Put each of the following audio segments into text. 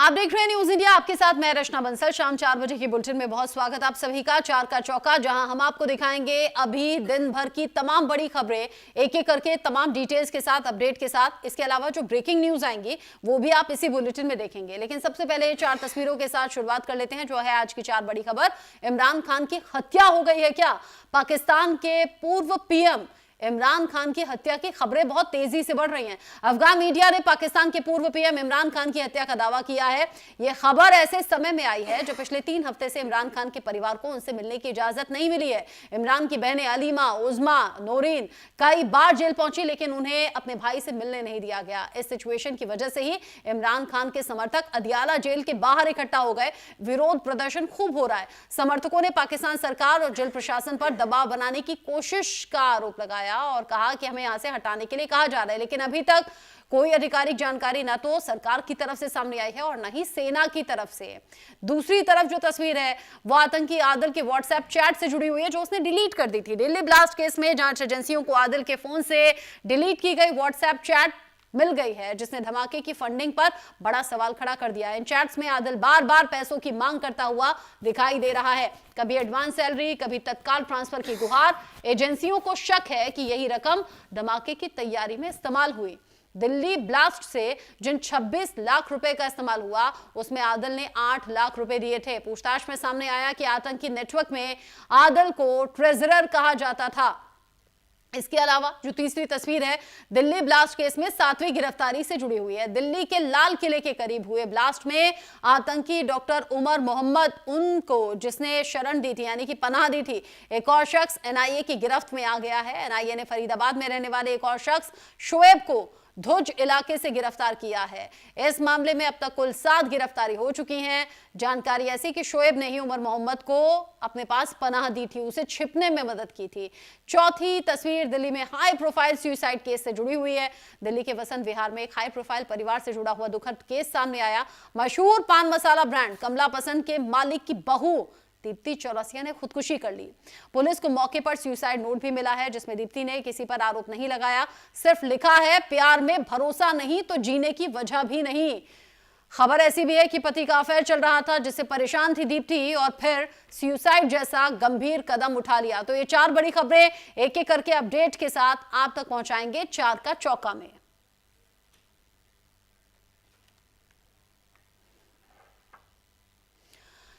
आप देख रहे हैं न्यूज इंडिया, आपके साथ मैं रचना बंसल। शाम 4 बजे की बुलेटिन में बहुत स्वागत आप सभी का। 4 का चौका, जहां हम आपको दिखाएंगे अभी दिन भर की तमाम बड़ी खबरें, एक एक करके तमाम डिटेल्स के साथ, अपडेट के साथ। इसके अलावा जो ब्रेकिंग न्यूज आएंगी वो भी आप इसी बुलेटिन में देखेंगे। लेकिन सबसे पहले 4 तस्वीरों के साथ शुरुआत कर लेते हैं, जो है आज की 4 बड़ी खबर। इमरान खान की हत्या हो गई है क्या? पाकिस्तान के पूर्व पीएम इमरान खान की हत्या की खबरें बहुत तेजी से बढ़ रही हैं। अफगान मीडिया ने पाकिस्तान के पूर्व पीएम इमरान खान की हत्या का दावा किया है। यह खबर ऐसे समय में आई है जो पिछले 3 हफ्ते से इमरान खान के परिवार को उनसे मिलने की इजाजत नहीं मिली है। इमरान की बहनें अलीमा, उज़मा, नौरीन कई बार जेल पहुंची, लेकिन उन्हें अपने भाई से मिलने नहीं दिया गया। इस सिचुएशन की वजह से ही इमरान खान के समर्थक अदियाला जेल के बाहर इकट्ठा हो गए। विरोध प्रदर्शन खूब हो रहा है। समर्थकों ने पाकिस्तान सरकार और जेल प्रशासन पर दबाव बनाने की कोशिश का आरोप लगाया और कहा कि हमें यहां से हटाने के लिए कहा जा रहा है, लेकिन अभी तक कोई आधिकारिक जानकारी ना तो सरकार की तरफ से सामने आई है और न ही सेना की तरफ से। दूसरी तरफ जो तस्वीर है वो आतंकी आदिल के व्हाट्सएप चैट से जुड़ी हुई है, जो उसने डिलीट कर दी थी। दिल्ली ब्लास्ट केस में जांच एजेंसियों को आदिल के फोन से डिलीट की गई व्हाट्सएप चैट मिल गई है, जिसने धमाके की फंडिंग पर बड़ा सवाल खड़ा कर दिया है। इन चैट्स में आदिल बार बार पैसों की मांग करता हुआ दिखाई दे रहा है। कभी एडवांस सैलरी, कभी तत्काल ट्रांसफर की गुहार। एजेंसियों को शक है कि यही रकम धमाके की तैयारी में इस्तेमाल हुई। दिल्ली ब्लास्ट से जिन 26 लाख रुपए का इस्तेमाल हुआ, उसमें आदिल ने 8 लाख रुपए दिए थे। पूछताछ में सामने आया कि आतंकी नेटवर्क में आदिल को ट्रेजरर कहा जाता था। इसके अलावा जो तीसरी तस्वीर है, दिल्ली ब्लास्ट केस में 7वीं गिरफ्तारी से जुड़ी हुई है। दिल्ली के लाल किले के करीब हुए ब्लास्ट में आतंकी डॉक्टर उमर मोहम्मद, उनको जिसने शरण दी थी यानी कि पनाह दी थी, एक और शख्स एनआईए की गिरफ्त में आ गया है। एनआईए ने फरीदाबाद में रहने वाले एक और शख्स शोएब को धुज इलाके से गिरफ्तार किया है। इस मामले में अब तक कुल 7 गिरफ्तारी हो चुकी हैं। जानकारी ऐसी कि शोएब ने ही उमर मोहम्मद को अपने पास पनाह दी थी, उसे छिपने में मदद की थी। चौथी तस्वीर दिल्ली में हाई प्रोफाइल सुसाइड केस से जुड़ी हुई है। दिल्ली के वसंत विहार में एक हाई प्रोफाइल परिवार से जुड़ा हुआ दुखद केस सामने आया। मशहूर पान मसाला ब्रांड कमला पसंद के मालिक की बहू दीप्ति चौरसिया ने खुदकुशी कर ली। पुलिस को मौके पर सुसाइड नोट भी मिला है, जिसमें दीप्ति ने किसी पर आरोप नहीं लगाया, सिर्फ लिखा है प्यार में भरोसा नहीं तो जीने की वजह भी नहीं। खबर ऐसी भी है कि पति का अफेयर चल रहा था, जिससे परेशान थी दीप्ति और फिर सुसाइड जैसा गंभीर कदम उठा लिया। तो ये 4 बड़ी खबरें एक एक करके अपडेट के साथ आप तक पहुंचाएंगे 4 का चौका में।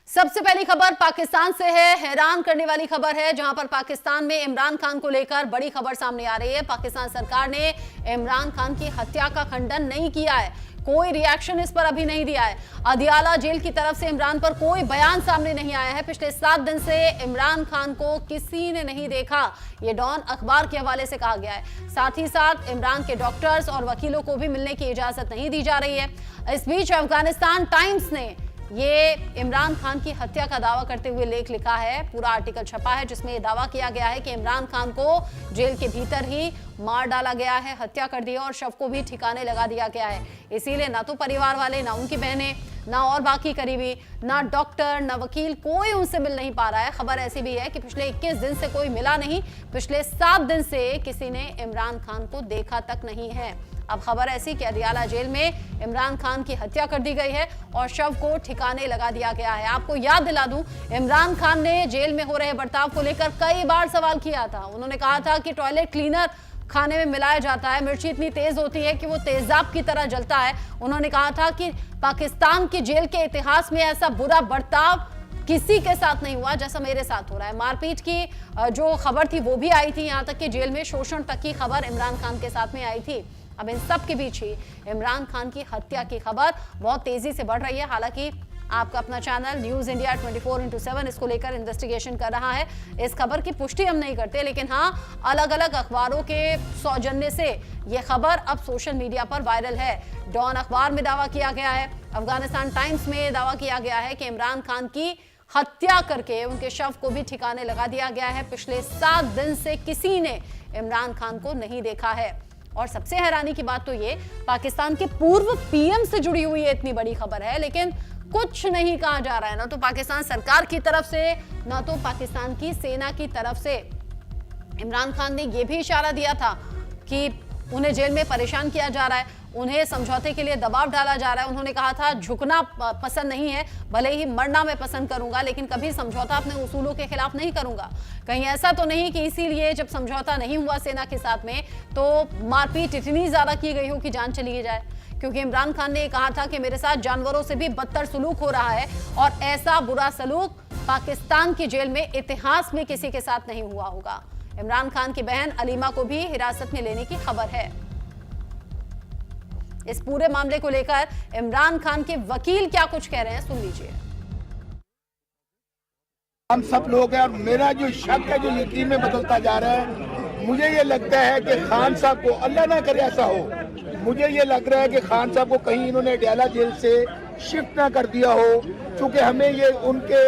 सबसे पहली खबर पाकिस्तान से है। हैरान करने वाली खबर है, जहां पर पाकिस्तान में इमरान खान को लेकर बड़ी खबर सामने आ रही है। पाकिस्तान सरकार ने इमरान खान की हत्या का खंडन नहीं किया है, कोई रिएक्शन इस पर अभी नहीं दिया है। अदियाला जेल की तरफ से इमरान पर कोई बयान सामने नहीं आया है। पिछले 7 दिन से इमरान खान को किसी ने नहीं देखा, ये डॉन अखबार के हवाले से कहा गया है। साथ ही साथ इमरान के डॉक्टर्स और वकीलों को भी मिलने की इजाजत नहीं दी जा रही है। इस बीच अफगानिस्तान टाइम्स ने ये इमरान खान की हत्या का दावा करते हुए लेख लिखा है। पूरा आर्टिकल छपा है, जिसमें यह दावा किया गया है कि इमरान खान को जेल के भीतर ही मार डाला गया है, हत्या कर दिया और शव को भी ठिकाने लगा दिया गया है। इसीलिए ना तो परिवार वाले, ना उनकी बहनें, ना और बाकी करीबी, ना डॉक्टर, ना वकील, कोई उनसे मिल नहीं पा रहा है। खबर ऐसी भी है कि पिछले 21 दिन से कोई मिला नहीं, पिछले 7 दिन से किसी ने इमरान खान को देखा तक नहीं है। अब खबर ऐसी कि अदियाला जेल में इमरान खान की हत्या कर दी गई है और शव को ठिकाने लगा दिया गया है। आपको याद दिला दूं, इमरान खान ने जेल में हो रहे बर्ताव को लेकर कई बार सवाल किया था। उन्होंने कहा था कि टॉयलेट क्लीनर खाने में मिलाया जाता है, मिर्ची इतनी तेज होती है कि वो तेजाब की तरह जलता है। उन्होंने कहा था कि पाकिस्तान की जेल के इतिहास में ऐसा बुरा बर्ताव किसी के साथ नहीं हुआ जैसा मेरे साथ हो रहा है। मारपीट की जो खबर थी वो भी आई थी, यहाँ तक कि जेल में शोषण तक की खबर इमरान खान के साथ में आई थी। अब इन सब के बीच ही इमरान खान की हत्या की खबर बहुत तेजी से बढ़ रही है। हालांकि आपका अपना चैनल न्यूज इंडिया 24/7 इसको लेकर इन्वेस्टिगेशन कर रहा है। इस खबर की पुष्टि हम नहीं करते, लेकिन हाँ, अलग अलग अखबारों के सौजन्य से यह खबर अब सोशल मीडिया पर वायरल है। डॉन अखबार में दावा किया गया है, अफगानिस्तान टाइम्स में दावा किया गया है कि इमरान खान की हत्या करके उनके शव को भी ठिकाने लगा दिया गया है। पिछले 7 दिन से किसी ने इमरान खान को नहीं देखा है। और सबसे हैरानी की बात तो ये, पाकिस्तान के पूर्व पीएम से जुड़ी हुई है इतनी बड़ी खबर है, लेकिन कुछ नहीं कहा जा रहा है, ना तो पाकिस्तान सरकार की तरफ से, ना तो पाकिस्तान की सेना की तरफ से। इमरान खान ने यह भी इशारा दिया था कि उन्हें जेल में परेशान किया जा रहा है। उन्हें समझौते के लिए दबाव डाला जा रहा है। उन्होंने कहा था झुकना पसंद नहीं है, भले ही मरना मैं पसंद करूंगा, लेकिन कभी समझौता अपने उसूलों के खिलाफ नहीं करूंगा। कहीं ऐसा तो नहीं कि इसीलिए जब समझौता नहीं हुआ सेना के साथ में तो मारपीट इतनी ज्यादा की गई हो कि जान चली जाए, क्योंकि इमरान खान ने कहा था कि मेरे साथ जानवरों से भी बदतर सलूक हो रहा है और ऐसा बुरा सलूक पाकिस्तान की जेल में इतिहास में किसी के साथ नहीं हुआ होगा। इमरान खान की बहन अलीमा को भी हिरासत में लेने की खबर है। इस पूरे मामले को लेकर इमरान खान के वकील क्या कुछ कह रहे हैं, सुन लीजिए। हम सब लोग हैं और मेरा जो शक है जो यकीन में बदलता जा रहा है, मुझे ये लगता है कि खान साहब को, अल्लाह ना करे ऐसा हो, मुझे ये लग रहा है कि खान साहब को कहीं इन्होंने डयाला जेल से शिफ्ट ना कर दिया हो, क्योंकि हमें ये उनके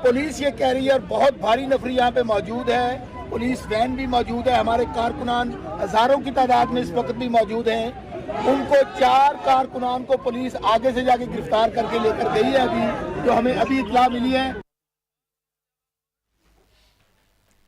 पुलिस ये कह रही है और बहुत भारी नफरी यहाँ पे मौजूद है, पुलिस वैन भी मौजूद है, हमारे कारकुनान हजारों की तादाद में इस वक्त भी मौजूद हैं। उनको 4 कारकुनान को पुलिस आगे से जाके गिरफ्तार करके लेकर गई है अभी, जो हमें अभी इत्तला मिली है।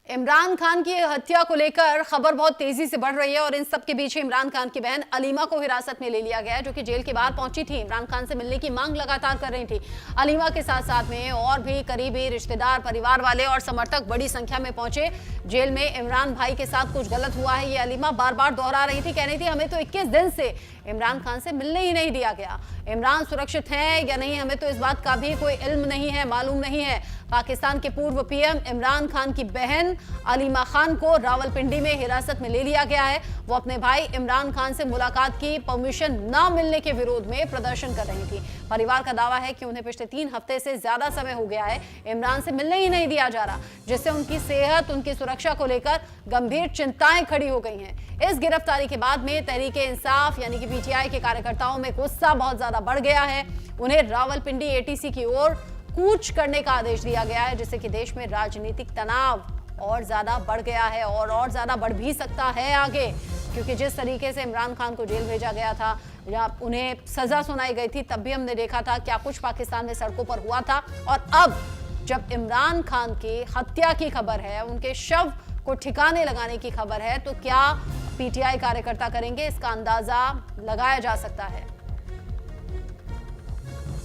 इमरान खान की हत्या को लेकर खबर बहुत तेजी से बढ़ रही है और इन सब के बीच इमरान खान की बहन अलीमा को हिरासत में ले लिया गया है, जो कि जेल के बाहर पहुंची थी। इमरान खान से मिलने की मांग लगातार कर रही थी। अलीमा के साथ साथ में और भी करीबी रिश्तेदार, परिवार वाले और समर्थक बड़ी संख्या में पहुंचे जेल में। इमरान भाई के साथ कुछ गलत हुआ है, ये अलीमा बार बार दोहरा रही थी, कह रही थी हमें तो 21 दिन से इमरान खान से मिलने ही नहीं दिया गया। इमरान सुरक्षित है या नहीं हमें तो इस बात का भी कोई इल्म नहीं है, मालूम नहीं है। पाकिस्तान के पूर्व पीएम इमरान खान की बहन अलीमा खान को रावलपिंडी में हिरासत में ले लिया गया है। वो अपने भाई इमरान खान से मुलाकात की परमिशन न मिलने के विरोध में प्रदर्शन कर रही थी। परिवार का दावा है कि उन्हें पिछले 3 हफ्ते से ज्यादा समय हो गया है इमरान से मिलने ही नहीं दिया जा रहा, जिससे उनकी सेहत, उनकी सुरक्षा को लेकर गंभीर चिंताएं खड़ी हो गई हैं। इस गिरफ्तारी के बाद में तहरीके इंसाफ यानी कि पीटीआई के कार्यकर्ताओं में गुस्सा बहुत ज्यादा बढ़ गया है। उन्हें रावलपिंडी एटीसी की ओर कूच करने का आदेश दिया गया है, जिससे कि देश में राजनीतिक तनाव और ज्यादा बढ़ गया है और ज्यादा बढ़ भी सकता है आगे, क्योंकि जिस तरीके से इमरान खान को जेल भेजा गया था या उन्हें सजा सुनाई गई थी, तब भी हमने देखा था क्या कुछ पाकिस्तान में सड़कों पर हुआ था। और अब जब इमरान खान की हत्या की खबर है, उनके शव को ठिकाने लगाने की खबर है, तो क्या पीटीआई कार्यकर्ता करेंगे, इसका अंदाजा लगाया जा सकता है।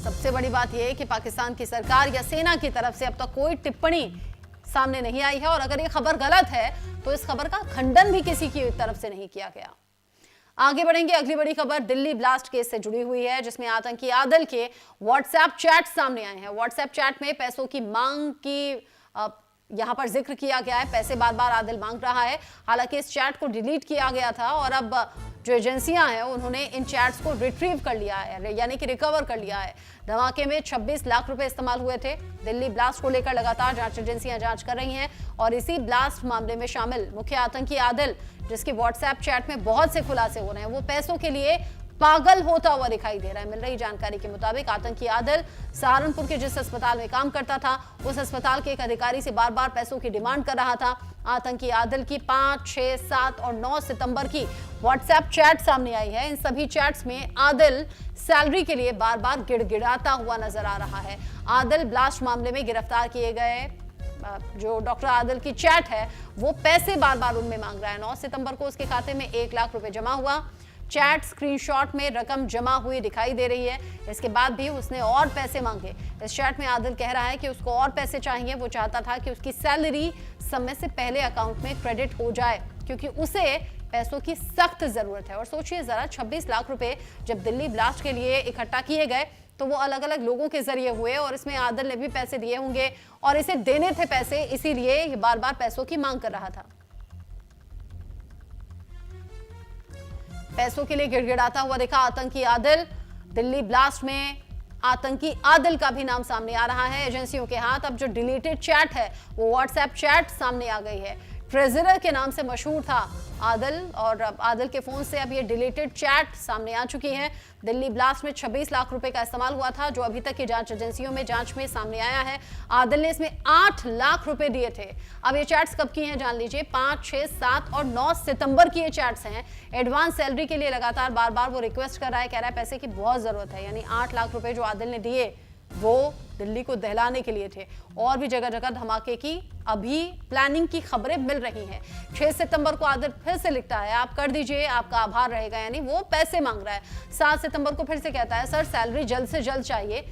सबसे बड़ी बात यह है कि पाकिस्तान की सरकार या सेना की तरफ से अब तक कोई टिप्पणी सामने नहीं आई है और अगर ये खबर गलत है तो इस खबर का खंडन भी किसी की तरफ से नहीं किया गया। आगे बढ़ेंगे। अगली बड़ी खबर दिल्ली ब्लास्ट केस से जुड़ी हुई है, जिसमें आतंकी आदिल के व्हाट्सएप चैट सामने आए हैं। व्हाट्सएप चैट में पैसों की मांग की यहां पर जिक्र किया गया है। पैसे बार बार आदिल मांग रहा है। हालांकि इस चैट को डिलीट किया गया था और अब जो एजेंसियां हैं उन्होंने इन चैट्स को रिट्रीव कर लिया है, यानी कि रिकवर कर लिया है। धमाके में 26 लाख रुपए इस्तेमाल हुए थे। दिल्ली ब्लास्ट को लेकर लगातार जांच एजेंसियां जांच कर रही हैं और इसी ब्लास्ट मामले में शामिल मुख्य आतंकी आदिल, जिसकी व्हाट्सएप चैट में बहुत से खुलासे हो रहे हैं, वो पैसों के लिए पागल होता हुआ दिखाई दे रहा है। मिल रही जानकारी के मुताबिक आतंकी आदिल सहारनपुर के जिस अस्पताल में काम करता था, उस अस्पताल के एक अधिकारी से बार बार पैसों की डिमांड कर रहा था। आतंकी आदिल की 5, 6, 7 और 9 सितंबर की व्हाट्सएप चैट सामने आई है। इन सभी चैट्स में आदिल सैलरी के लिए बार बार गिड़गिड़ाता हुआ नजर आ रहा है। आदिल ब्लास्ट मामले में गिरफ्तार किए गए जो डॉक्टर आदिल की चैट है, वो पैसे बार बार उनमें मांग रहा है। 9 सितंबर को उसके खाते में 1 लाख रुपए जमा हुआ। चैट स्क्रीनशॉट में रकम जमा हुई दिखाई दे रही है। इसके बाद भी उसने और पैसे मांगे। इस चैट में आदिल कह रहा है कि उसको और पैसे चाहिए। वो चाहता था कि उसकी सैलरी समय से पहले अकाउंट में क्रेडिट हो जाए, क्योंकि उसे पैसों की सख्त जरूरत है। और सोचिए जरा, 26 लाख रुपए जब दिल्ली ब्लास्ट के लिए इकट्ठा किए गए तो वो अलग अलग लोगों के जरिए हुए और इसमें आदिल ने भी पैसे दिए होंगे और इसे देने थे पैसे, इसीलिए ये बार बार पैसों की मांग कर रहा था। पैसों के लिए गिड़गिड़ाता हुआ दिखा आतंकी आदिल। दिल्ली ब्लास्ट में आतंकी आदिल का भी नाम सामने आ रहा है। एजेंसियों के हाथ अब जो डिलीटेड चैट है वो व्हाट्सएप चैट सामने आ गई है। ट्रेजरर के नाम से मशहूर था आदिल और अब आदिल के फोन से अब ये डिलीटेड चैट सामने आ चुकी है। दिल्ली ब्लास्ट में 26 लाख रुपए का इस्तेमाल हुआ था, जो अभी तक की जांच एजेंसियों में जांच में सामने आया है। आदिल ने इसमें 8 लाख रुपए दिए थे। अब ये चैट्स कब की हैं जान लीजिए। 5, 6, 7 और 9 सितंबर की ये चैट्स हैं। एडवांस सैलरी के लिए लगातार बार बार वो रिक्वेस्ट कर रहा है, कह रहा है पैसे की बहुत जरूरत है। यानी 8 लाख रुपए जो आदिल ने दिए वो दिल्ली को दहलाने के लिए थे। और भी जगह जगह धमाके की अभी प्लानिंग की खबरें मिल रही हैं। 6 सितंबर को आदित्य फिर से लिखता है, आप कर दीजिए, आपका आभार रहेगा, यानी वो पैसे मांग रहा है। 7 सितंबर को फिर से कहता है, सर सैलरी जल्द से जल्द चाहिए।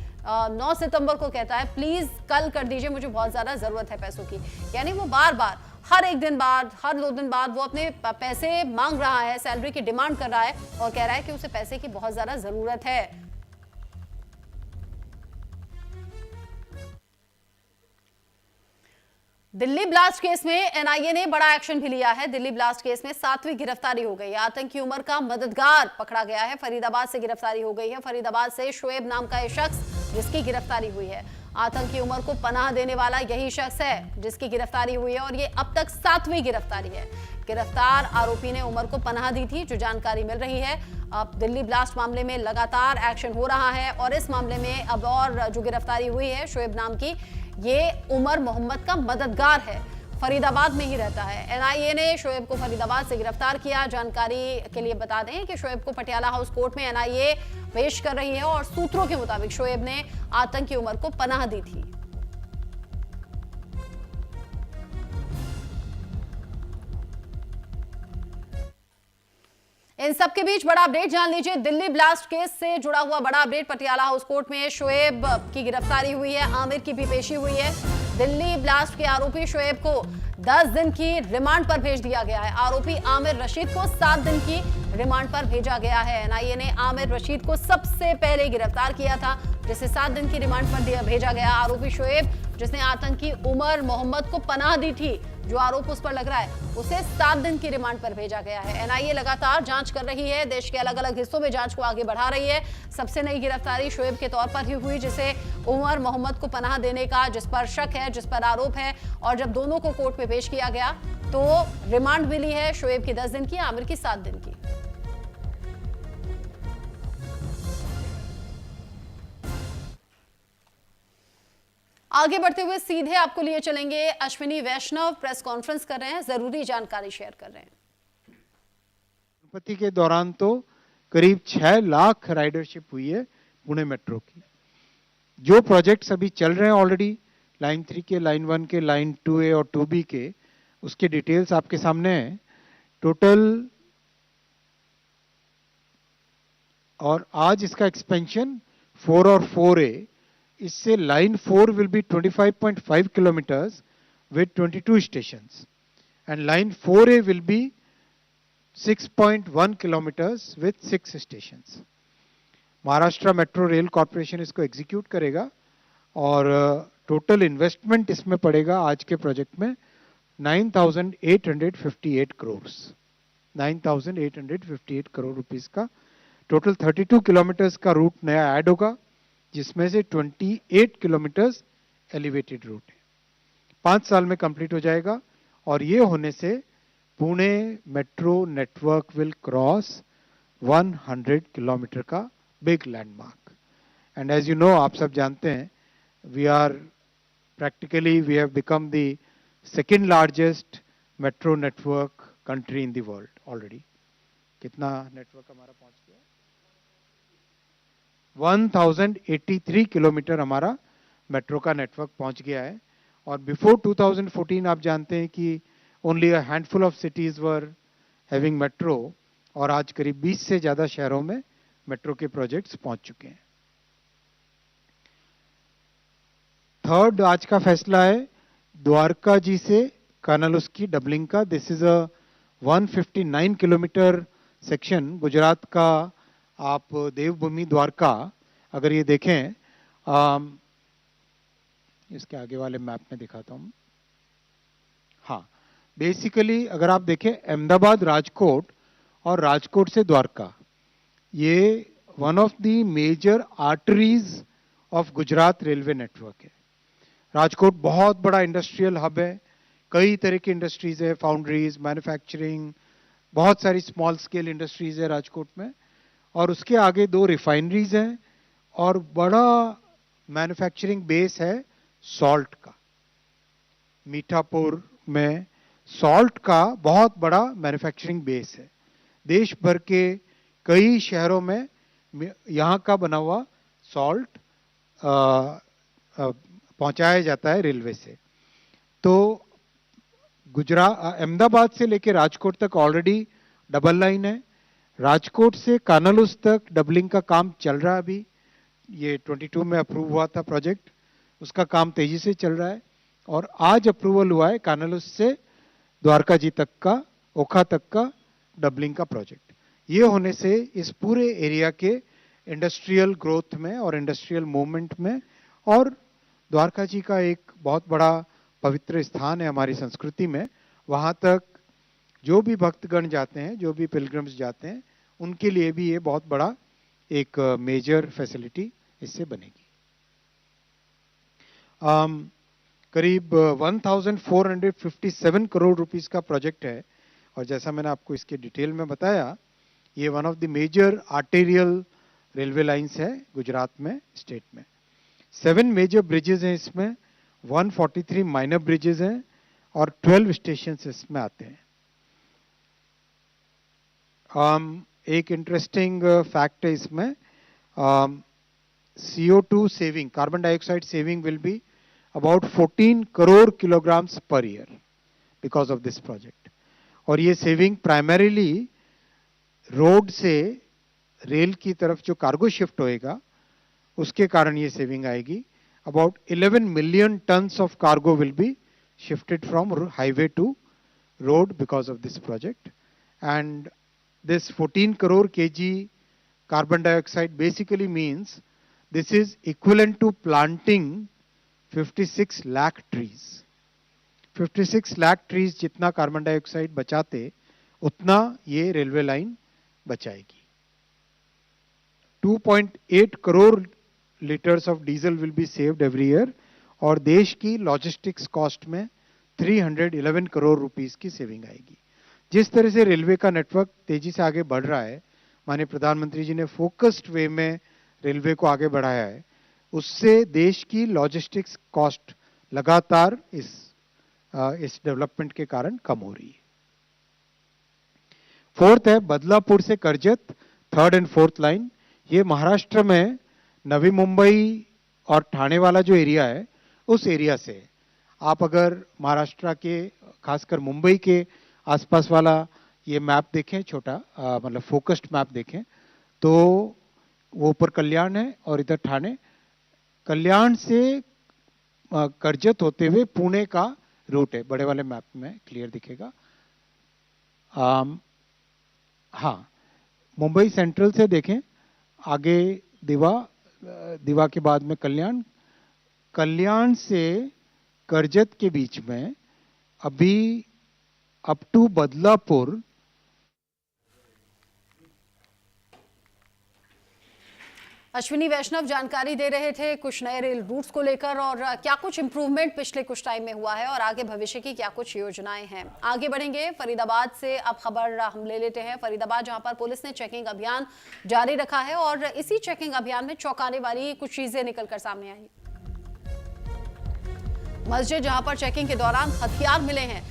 9 सितंबर को कहता है, प्लीज कल कर दीजिए, मुझे बहुत ज्यादा जरूरत है पैसों की। यानी वो बार बार हर एक दिन बाद, हर 2 दिन बाद वो अपने पैसे मांग रहा है, सैलरी की डिमांड कर रहा है और कह रहा है कि उसे पैसे की बहुत ज्यादा जरूरत है। दिल्ली ब्लास्ट केस में एनआईए ने बड़ा एक्शन भी लिया है। दिल्ली ब्लास्ट केस में 7वीं गिरफ्तारी हो गई है। आतंकी उमर का मददगार पकड़ा गया है। फरीदाबाद से गिरफ्तारी हो गई है। फरीदाबाद से शोएब नाम का यह शख्स जिसकी गिरफ्तारी हुई है। आतंकी उमर को पनाह देने वाला यही शख्स है जिसकी गिरफ्तारी हुई है और ये अब तक 7वीं गिरफ्तारी है। गिरफ्तार आरोपी ने उमर को पनाह दी थी, जो जानकारी मिल रही है। अब दिल्ली ब्लास्ट मामले में लगातार एक्शन हो रहा है और इस मामले में अब और जो गिरफ्तारी हुई है शोएब नाम की, ये उमर मोहम्मद का मददगार है, फरीदाबाद में ही रहता है। एनआईए ने शोएब को फरीदाबाद से गिरफ्तार किया। जानकारी के लिए बता दें कि शोएब को पटियाला हाउस कोर्ट में एनआईए पेश कर रही है और सूत्रों के मुताबिक शोएब ने आतंकी उमर को पनाह दी थी। इन सबके बीच बड़ा अपडेट जान लीजिए। दिल्ली ब्लास्ट केस से जुड़ा हुआ बड़ा अपडेट, पटियाला हाउस कोर्ट में शोएब की गिरफ्तारी हुई है, आमिर की भी पेशी हुई है। दिल्ली ब्लास्ट के आरोपी शोएब को 10 दिन की रिमांड पर भेज दिया गया है। आरोपी आमिर रशीद को 7 दिन की रिमांड पर भेजा गया है। एनआईए ने आमिर रशीद को सबसे पहले गिरफ्तार किया था, जिसे 7 दिन की रिमांड पर भेजा गया। आरोपी शोएब, जिसने आतंकी उमर मोहम्मद को पनाह दी थी, जो आरोप उस पर लग रहा है, उसे 7 दिन की रिमांड पर भेजा गया है। एनआईए लगातार जांच कर रही है, देश के अलग अलग हिस्सों में जांच को आगे बढ़ा रही है। सबसे नई गिरफ्तारी शोएब के तौर पर ही हुई, जिसे उमर मोहम्मद को पनाह देने का जिस पर शक है, जिस पर आरोप है, और जब दोनों को कोर्ट में पेश किया गया तो रिमांड मिली है शोएब की 10 दिन की, आमिर की 7 दिन की। आगे बढ़ते हुए सीधे आपको लिए चलेंगे, अश्विनी वैष्णव प्रेस कॉन्फ्रेंस कर रहे हैं, जरूरी जानकारी शेयर कर रहे हैं। गणपति के दौरान तो करीब 6 लाख राइडरशिप हुई है पुणे मेट्रो की। जो प्रोजेक्ट्स अभी चल रहे हैं ऑलरेडी, लाइन 3 के, लाइन 1 के, लाइन 2A और 2B के, उसके डिटेल्स आपके सामने हैं। टोटल और आज इसका एक्सपेंशन 4 और 4A, इससे line 4 will be 25.5 kilometers with 22 stations and line 4A will be 6.1 kilometers with 6 stations. Maharashtra metro rail corporation इसको एग्जीक्यूट करेगा और टोटल इन्वेस्टमेंट इसमें पड़ेगा आज के प्रोजेक्ट में 9,858 करोड़, 9,858 करोड़ रुपीस का। टोटल 32 किलोमीटर्स का रूट नया ऐड होगा, जिसमें से 28 किलोमीटर्स एलिवेटेड रूट है। 5 साल में कंप्लीट हो जाएगा और ये होने से Pune metro network will cross 100 kilometre का big landmark. And as you know, आप सब जानते हैं, we have become the second largest metro network country in the world already. कितना नेटवर्क हमारा पहुंच गया? 1083 किलोमीटर हमारा मेट्रो का नेटवर्क पहुंच गया है। और बिफोर 2014 आप जानते हैं कि only a handful of cities were having metro, और आज करीब 20 से ज्यादा शहरों में मेट्रो के प्रोजेक्ट्स पहुंच चुके हैं। थर्ड आज का फैसला है द्वारका जी से कानालुस की डबलिंग का। This is a 159 kilometre section Gujarat का। आप देवभूमि द्वारका अगर ये देखें, इसके आगे वाले मैप में दिखाता हूं। हाँ, बेसिकली अगर आप देखें अहमदाबाद राजकोट और राजकोट से द्वारका, ये one of the major arteries of Gujarat railway network है। राजकोट बहुत बड़ा इंडस्ट्रियल हब है, कई तरह की इंडस्ट्रीज है, फाउंड्रीज, मैन्युफैक्चरिंग, बहुत सारी स्मॉल स्केल इंडस्ट्रीज है राजकोट में। और उसके आगे 2 रिफाइनरीज हैं और बड़ा मैन्युफैक्चरिंग बेस है सॉल्ट का। मीठापुर में सॉल्ट का बहुत बड़ा मैन्युफैक्चरिंग बेस है। देश भर के कई शहरों में यहाँ का बना हुआ सॉल्ट पहुंचाया जाता है रेलवे से। तो गुजरात अहमदाबाद से लेकर राजकोट तक ऑलरेडी डबल लाइन है। राजकोट से कानालूस तक डबलिंग का काम चल रहा है अभी। ये 22 में अप्रूव हुआ था प्रोजेक्ट, उसका काम तेजी से चल रहा है। और आज अप्रूवल हुआ है कानालूस से द्वारका जी तक का, ओखा तक का डबलिंग का प्रोजेक्ट। ये होने से इस पूरे एरिया के इंडस्ट्रियल ग्रोथ में और इंडस्ट्रियल मूवमेंट में, और द्वारका जी का एक बहुत बड़ा पवित्र स्थान है हमारी संस्कृति में, वहाँ तक जो भी भक्तगण जाते हैं, जो भी पिलग्रिम्स जाते हैं, उनके लिए भी ये बहुत बड़ा एक मेजर फैसिलिटी इससे बनेगी। करीब 1457 करोड़ रुपीस का प्रोजेक्ट है। और जैसा मैंने आपको इसके डिटेल में बताया, ये one of the major arterial railway lines है गुजरात में, स्टेट में। 7 मेजर ब्रिजेस हैं इसमें, 143 माइनर ब्रिजेस हैं और 12 स्टेशन इसमें आते हैं। एक इंटरेस्टिंग फैक्ट है इसमें, CO2 saving, carbon dioxide saving will be about 14 crore kilograms per year because of this project। और ये सेविंग प्राइमरीली रोड से रेल की तरफ जो कार्गो शिफ्ट होएगा उसके कारण ये सेविंग आएगी। About 11 million tons of cargo will be shifted from highway to road because of this project। And this 14 crore kg carbon dioxide basically means this is equivalent to planting 56 lakh trees। 56 lakh trees जितना carbon dioxide बचाते उतना ये railway line बचाएगी। 2.8 crore litres of diesel will be saved every year और देश की logistics cost में 311 crore rupees की सेविंग आएगी। जिस तरह से रेलवे का नेटवर्क तेजी से आगे बढ़ रहा है, माननीय प्रधानमंत्री जी ने फोकस्ड वे में रेलवे को आगे बढ़ाया है, उससे देश की लॉजिस्टिक्स कॉस्ट लगातार इस डेवलपमेंट के कारण कम हो रही है। फोर्थ है बदलापुर से Karjat, 3rd and 4th line. ये महाराष्ट्र में नवी मुंबई और ठाणे वाला जो एरिया है, उस एरिया से आप अगर महाराष्ट्र के खासकर मुंबई के आसपास वाला ये मैप देखें, छोटा मतलब फोकस्ड मैप देखें, तो वो ऊपर कल्याण है और इधर ठाणे। कल्याण से करजत होते हुए पुणे का रूट है, बड़े वाले मैप में क्लियर दिखेगा। हाँ, मुंबई सेंट्रल से देखें, आगे दिवा के बाद में कल्याण, कल्याण से करजत के बीच में अभी अप टू बदलापुर अश्विनी वैष्णव जानकारी दे रहे थे कुछ नए रेल रूट्स को लेकर और क्या कुछ इंप्रूवमेंट पिछले कुछ टाइम में हुआ है और आगे भविष्य की क्या कुछ योजनाएं हैं। आगे बढ़ेंगे, फरीदाबाद से अब खबर हम ले लेते हैं। फरीदाबाद जहां पर पुलिस ने चेकिंग अभियान जारी रखा है और इसी चेकिंग अभियान में चौंकाने वाली कुछ चीजें निकलकर सामने आई। मस्जिद जहां पर चेकिंग के दौरान हथियार मिले हैं,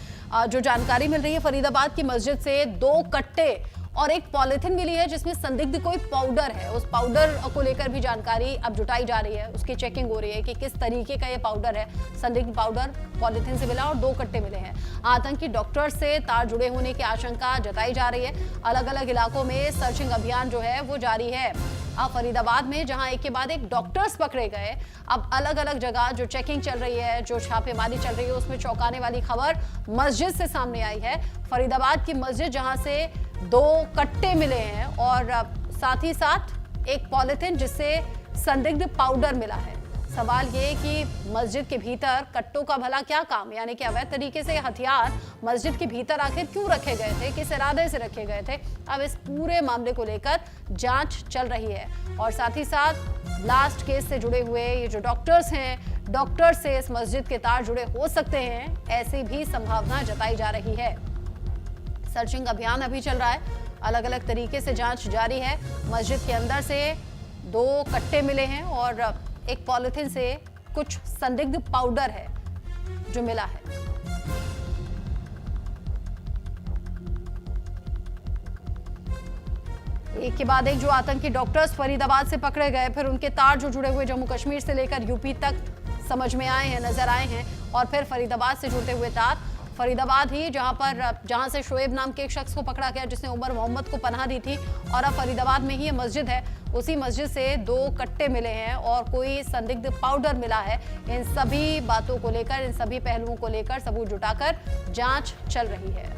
जो जानकारी मिल रही है फरीदाबाद की मस्जिद से 2 कट्टे और एक पॉलिथिन मिली है जिसमें संदिग्ध कोई पाउडर है। उस पाउडर को लेकर भी जानकारी अब जुटाई जा रही है, उसकी चेकिंग हो रही है कि किस तरीके का ये पाउडर है। संदिग्ध पाउडर पॉलिथिन से मिला और 2 कट्टे मिले हैं। आतंकी डॉक्टर से तार जुड़े होने की आशंका जताई जा रही है। अलग अलग इलाकों में सर्चिंग अभियान जो है वो जारी है। अब फरीदाबाद में जहां एक के बाद एक डॉक्टर्स पकड़े गए, अब अलग अलग जगह जो चेकिंग चल रही है, जो छापेमारी चल रही है, उसमें चौंकाने वाली खबर मस्जिद से सामने आई है। फरीदाबाद की मस्जिद जहां से 2 कट्टे मिले हैं और साथ ही साथ एक पॉलिथिन जिससे संदिग्ध पाउडर मिला है। सवाल ये कि मस्जिद के भीतर कट्टों का भला क्या काम, यानी कि अवैध तरीके से हथियार मस्जिद के भीतर आखिर क्यों रखे गए थे, किस इरादे से रखे गए थे। अब इस पूरे मामले को लेकर जांच चल रही है और साथ ही साथ लास्ट केस से जुड़े हुए ये जो डॉक्टर्स हैं, डॉक्टर से इस मस्जिद के तार जुड़े हो सकते हैं, ऐसी भी संभावना जताई जा रही है। सर्चिंग अभियान अभी चल रहा है, अलग अलग तरीके से जांच जारी है। मस्जिद के अंदर से 2 कट्टे मिले हैं और एक पॉलिथिन से कुछ संदिग्ध पाउडर है जो मिला है। एक के बाद एक जो आतंकी डॉक्टर्स फरीदाबाद से पकड़े गए, फिर उनके तार जो जुड़े हुए जम्मू कश्मीर से लेकर यूपी तक समझ में आए हैं, नजर आए हैं, और फिर फरीदाबाद से जुड़ते हुए तार फरीदाबाद ही जहां से शोएब नाम के एक शख्स को पकड़ा गया जिसने उमर मोहम्मद को पनाह दी थी, और अब फरीदाबाद में ही ये मस्जिद है, उसी मस्जिद से 2 कट्टे मिले हैं और कोई संदिग्ध पाउडर मिला है। इन सभी बातों को लेकर, इन सभी पहलुओं को लेकर सबूत जुटाकर जांच चल रही है।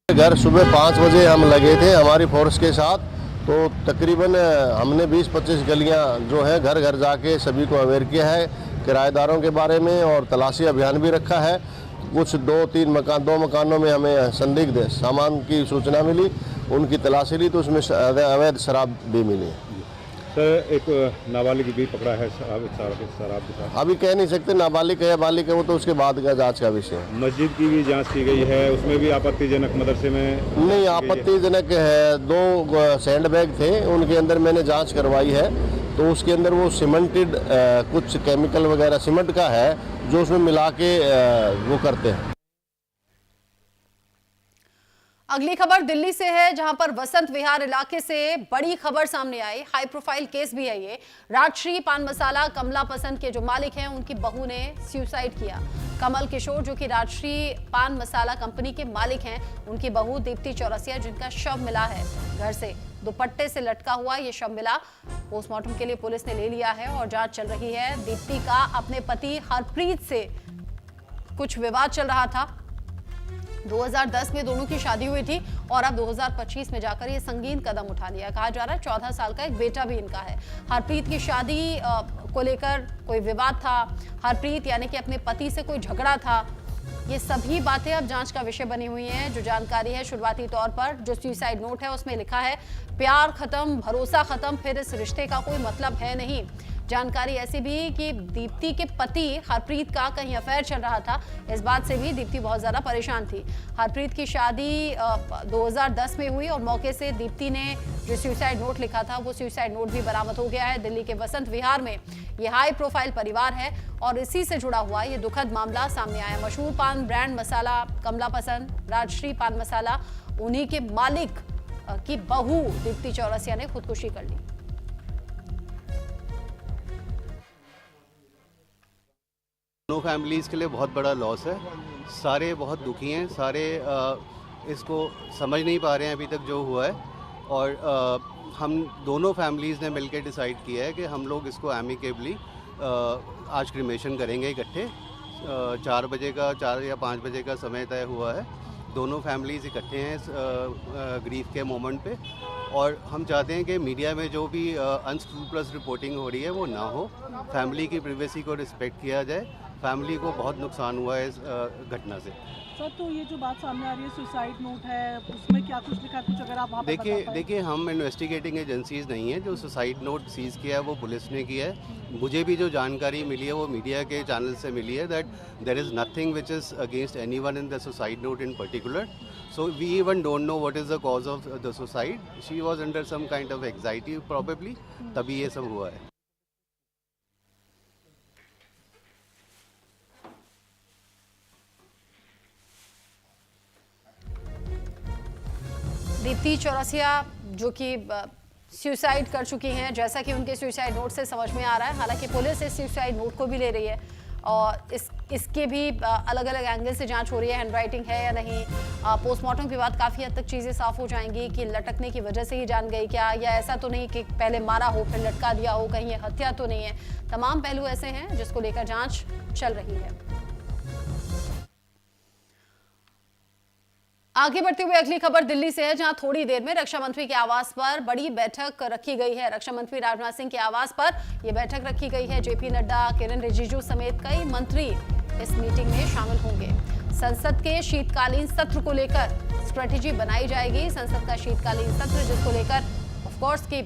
घर सुबह 5 बजे हम लगे थे हमारी फोर्स के साथ, तो तकरीबन हमने 20-25 गलियां जो है घर घर जाके सभी को अवेयर किया है किराएदारों के बारे में, और तलाशी अभियान भी रखा है। कुछ 2 मकानों में हमें संदिग्ध सामान की सूचना मिली, उनकी तलाशी ली तो उसमें अवैध शराब भी मिली। सर, एक नाबालिग भी पकड़ा है शराब के साथ। अभी कह नहीं सकते नाबालिग है या बालिग है, वो तो उसके बाद का जांच का विषय है। मस्जिद की भी जांच की गई है, उसमें भी आपत्तिजनक मदरसे में नहीं आपत्तिजनक है। 2 सैंडबैग थे, उनके अंदर मैंने जांच करवाई है, तो उसके अंदर वो सीमेंटेड कुछ केमिकल वगैरह सीमेंट का है जो उसमें मिला के वो करते हैं। अगली खबर दिल्ली से है, जहां पर वसंत विहार इलाके से बड़ी खबर सामने आई। हाई प्रोफाइल केस भी है ये। राजश्री पान मसाला कमला पसंद के जो मालिक हैं, उनकी बहू ने सुसाइड किया। कमल किशोर जो कि राजश्री पान मसाला कंपनी के मालिक हैं, उनकी बहू दीप्ति चौरसिया, जिनका शव मिला है घर से दुपट्टे से लटका हुआ, ये शव मिला। पोस्टमार्टम के लिए पुलिस ने ले लिया है और जांच चल रही है। दीप्ति का अपने पति हरप्रीत से कुछ विवाद चल रहा था। 2010 में दोनों की शादी हुई थी और अब 2025 में जाकर ये संगीन कदम उठा लिया। कहा जा रहा है 14 साल का एक बेटा भी इनका है। हरप्रीत की शादी को लेकर कोई विवाद था, हरप्रीत यानी कि अपने पति से कोई झगड़ा था, ये सभी बातें अब जांच का विषय बनी हुई हैं। जो जानकारी है शुरुआती तौर पर जो सुसाइड नोट है उसमें लिखा है, प्यार खत्म, भरोसा खत्म, फिर इस रिश्ते का कोई मतलब है नहीं। जानकारी ऐसी भी कि दीप्ति के पति हरप्रीत का कहीं अफेयर चल रहा था। इस बात से भी दीप्ति बहुत ज्यादा परेशान थी। हरप्रीत की शादी 2010 में हुई और मौके से दीप्ति ने जो सुसाइड नोट लिखा था वो सुसाइड नोट भी बरामद हो गया है। दिल्ली के वसंत विहार में ये हाई प्रोफाइल परिवार है और इसी से जुड़ा हुआ ये दुखद मामला सामने आया। मशहूर पान ब्रांड मसाला कमला पसंद, राजश्री पान मसाला, उन्हीं के मालिक की बहू दीप्ति चौरसिया ने खुदकुशी कर ली। दोनों फैमिलीज़ के लिए बहुत बड़ा लॉस है। सारे बहुत दुखी हैं, सारे इसको समझ नहीं पा रहे हैं अभी तक जो हुआ है। और हम दोनों फैमिलीज़ ने मिलकर डिसाइड किया है कि हम लोग इसको एमिकेबली आज क्रिमेशन करेंगे इकट्ठे। 4 बजे का 4 या 5 बजे का समय तय हुआ है। दोनों फैमिलीज़ इकट्ठे हैं इस ग्रीफ के मोमेंट पे, और हम चाहते हैं कि मीडिया में जो भी अनस्क्रूपलस रिपोर्टिंग हो रही है वो ना हो। फैमिली की प्राइवेसी को रिस्पेक्ट किया जाए। फैमिली को बहुत नुकसान हुआ है इस घटना से। सर, तो ये जो बात सामने आ रही है सुसाइड नोट है, उसमें क्या कुछ लिखा है, कुछ अगर आप वहाँ पे बता पाएं? देखिए हम इन्वेस्टिगेटिंग एजेंसीज नहीं है। जो सुसाइड नोट सीज किया है वो पुलिस ने किया है। मुझे भी जो जानकारी मिली है वो मीडिया के चैनल से मिली है that there is nothing which is against anyone in the suicide note in particular. So we even don't know what is the cause of the suicide. She was under some kind of anxiety probably, तभी ये सब हुआ है। दीप्ति चौरसिया जो कि suicide कर चुकी हैं, जैसा कि उनके सुसाइड नोट से समझ में आ रहा है। हालांकि पुलिस इस सुसाइड नोट को भी ले रही है और इसके भी अलग अलग एंगल से जांच हो रही है, हैंडराइटिंग है या नहीं। पोस्टमार्टम के बाद काफ़ी हद तक चीज़ें साफ हो जाएंगी कि लटकने की वजह से ही जान गई क्या, या ऐसा तो नहीं कि पहले मारा हो फिर लटका दिया हो, कहीं ये हत्या तो नहीं है। तमाम पहलू ऐसे हैं जिसको लेकर जाँच चल रही है। आगे बढ़ते हुए अगली खबर दिल्ली से है, जहां थोड़ी देर में रक्षा मंत्री के आवास पर बड़ी बैठक रखी गई है। रक्षा मंत्री राजनाथ सिंह के आवास पर यह बैठक रखी गई है। जेपी नड्डा, किरेन रिजिजू समेत कई मंत्री इस मीटिंग में शामिल होंगे। संसद के शीतकालीन सत्र को लेकर स्ट्रेटेजी बनाई जाएगी। संसद का शीतकालीन सत्र जिसको लेकर ऑफकोर्स की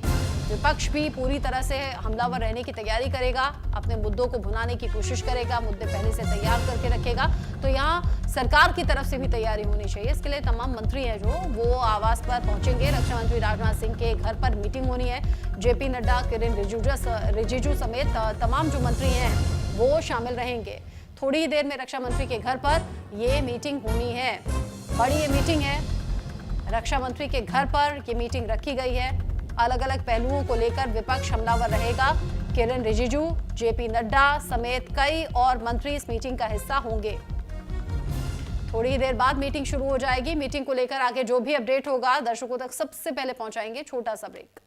विपक्ष भी पूरी तरह से हमलावर रहने की तैयारी करेगा, अपने मुद्दों को भुनाने की कोशिश करेगा, मुद्दे पहले से तैयार करके रखेगा। तो यहाँ सरकार की तरफ से भी तैयारी होनी चाहिए। इसके लिए तमाम मंत्री हैं जो वो आवास पर पहुंचेंगे। रक्षा मंत्री राजनाथ सिंह के घर पर मीटिंग होनी है। जेपी नड्डा, किरेन रिजिजू समेत तमाम जो मंत्री हैं वो शामिल रहेंगे। थोड़ी ही देर में रक्षा मंत्री के घर पर ये मीटिंग होनी है। बड़ी ये मीटिंग है, रक्षा मंत्री के घर पर ये मीटिंग रखी गई है। अलग अलग पहलुओं को लेकर विपक्ष हमलावर रहेगा। किरेन रिजिजू, जेपी नड्डा समेत कई और मंत्री इस मीटिंग का हिस्सा होंगे। थोड़ी ही देर बाद मीटिंग शुरू हो जाएगी। मीटिंग को लेकर आगे जो भी अपडेट होगा दर्शकों तक सबसे पहले पहुंचाएंगे। छोटा सा ब्रेक।